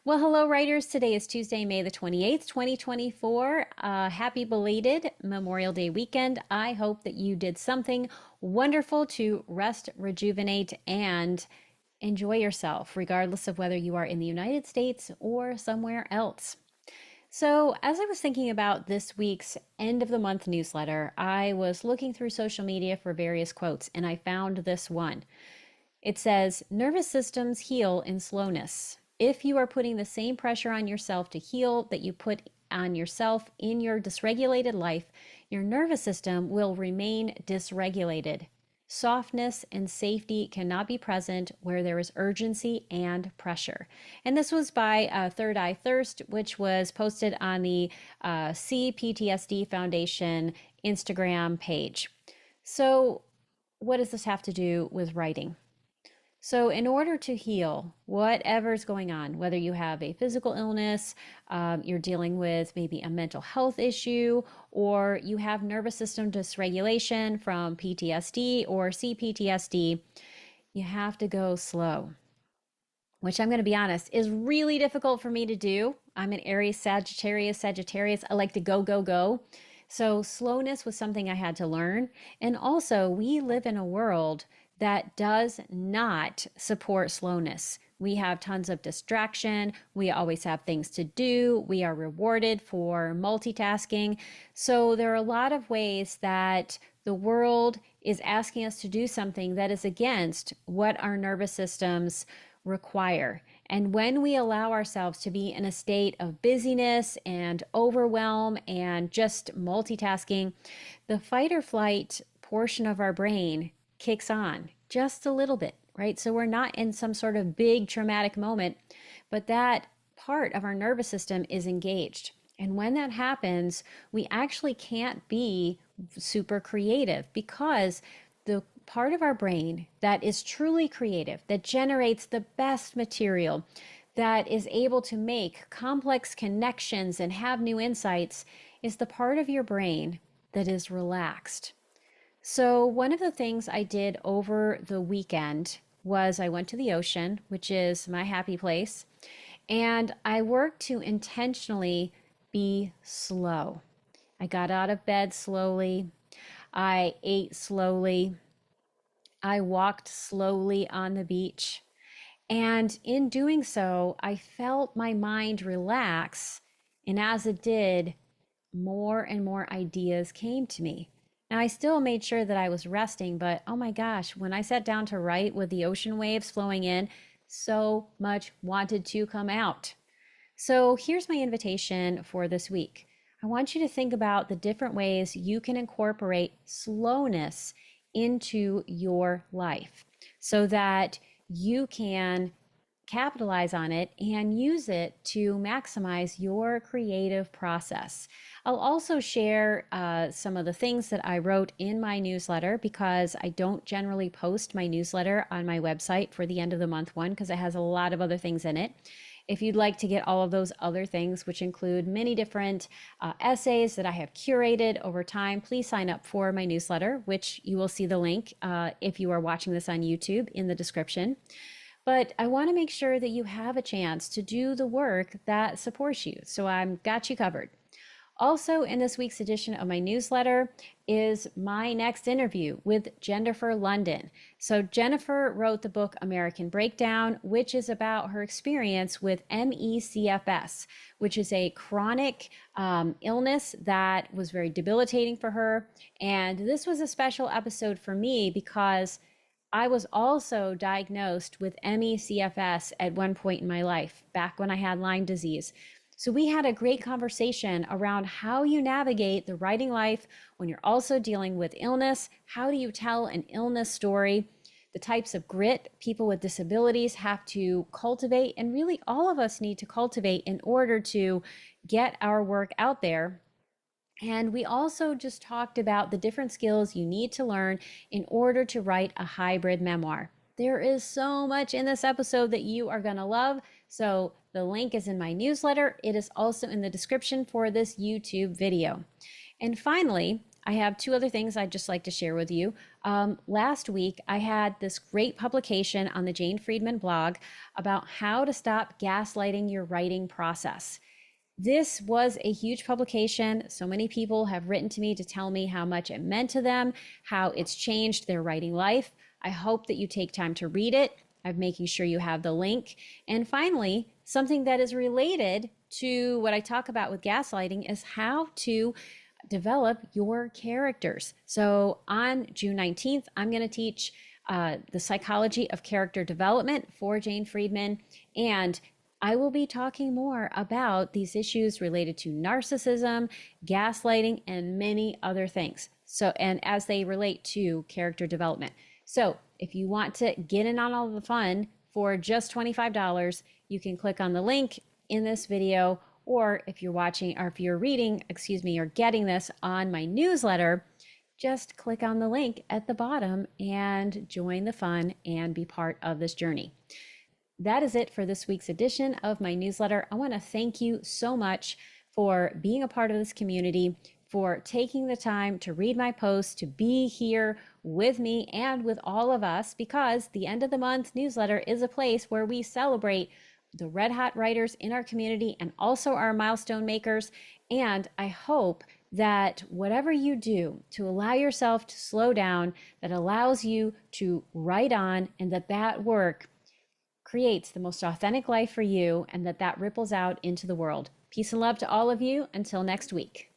Well, hello, writers. Today is Tuesday, May the 28th, 2024. Happy belated Memorial Day weekend. I hope that you did something wonderful to rest, rejuvenate, and enjoy yourself, regardless of whether you are in the United States or somewhere else. So, as I was thinking about this week's end of the month newsletter, I was looking through social media for various quotes and I found this one. It says, nervous systems heal in slowness. If you are putting the same pressure on yourself to heal that you put on yourself in your dysregulated life, your nervous system will remain dysregulated. Softness and safety cannot be present where there is urgency and pressure. And this was by Third Eye Thirst, which was posted on the CPTSD Foundation Instagram page. So, what does this have to do with writing? So, in order to heal whatever's going on, whether you have a physical illness, you're dealing with maybe a mental health issue, or you have nervous system dysregulation from PTSD or CPTSD, you have to go slow, which I'm going to be honest is really difficult for me to do. I'm an Aries Sagittarius. I like to go, go, go. So slowness was something I had to learn. And also, we live in a world that does not support slowness. We have tons of distraction. We always have things to do. We are rewarded for multitasking. So there are a lot of ways that the world is asking us to do something that is against what our nervous systems require. And when we allow ourselves to be in a state of busyness and overwhelm and just multitasking, the fight or flight portion of our brain kicks on just a little bit, right? So we're not in some sort of big traumatic moment, but that part of our nervous system is engaged. And when that happens, we actually can't be super creative because the part of our brain that is truly creative, that generates the best material, that is able to make complex connections and have new insights, is the part of your brain that is relaxed. So, one of the things I did over the weekend was I went to the ocean, which is my happy place, and I worked to intentionally be slow. I got out of bed slowly. I ate slowly. I walked slowly on the beach. And in doing so, I felt my mind relax. And as it did, more and more ideas came to me. Now, I still made sure that I was resting, but oh my gosh, when I sat down to write with the ocean waves flowing in, so much wanted to come out. So here's my invitation for this week. I want you to think about the different ways you can incorporate slowness into your life so that you can capitalize on it and use it to maximize your creative process. I'll also share some of the things that I wrote in my newsletter because I don't generally post my newsletter on my website for the end of the month one because it has a lot of other things in it. If you'd like to get all of those other things, which include many different essays that I have curated over time, please sign up for my newsletter, which you will see the link if you are watching this on YouTube in the description. But I want to make sure that you have a chance to do the work that supports you. So I've got you covered. Also, in this week's edition of my newsletter is my next interview with Jennifer London. So, Jennifer wrote the book American Breakdown, which is about her experience with ME/CFS, which is a chronic illness that was very debilitating for her. And this was a special episode for me because I was also diagnosed with ME/CFS at one point in my life, back when I had Lyme disease. So we had a great conversation around how you navigate the writing life when you're also dealing with illness. How do you tell an illness story? The types of grit people with disabilities have to cultivate, and really all of us need to cultivate in order to get our work out there. And we also just talked about the different skills you need to learn in order to write a hybrid memoir. There is so much in this episode that you are going to love. So the link is in my newsletter. It is also in the description for this YouTube video. And finally, I have two other things I'd just like to share with you. Last week, I had this great publication on the Jane Friedman blog about how to stop gaslighting your writing process. This was a huge publication. So many people have written to me to tell me how much it meant to them, how it's changed their writing life. I hope that you take time to read it. I'm making sure you have the link. And finally, something that is related to what I talk about with gaslighting is how to develop your characters. So on June 19th, I'm going to teach the psychology of character development for Jane Friedman. And I will be talking more about these issues related to narcissism, gaslighting, and many other things. So, and as they relate to character development. So, if you want to get in on all the fun for just $25, you can click on the link in this video, or if you're watching or if you're reading, or getting this on my newsletter, just click on the link at the bottom and join the fun and be part of this journey. That is it for this week's edition of my newsletter. I want to thank you so much for being a part of this community, for taking the time to read my posts, to be here with me and with all of us, because the end of the month newsletter is a place where we celebrate the red hot writers in our community and also our milestone makers. And I hope that whatever you do to allow yourself to slow down, that allows you to write on, and that work creates the most authentic life for you, and that ripples out into the world. Peace and love to all of you. Until next week.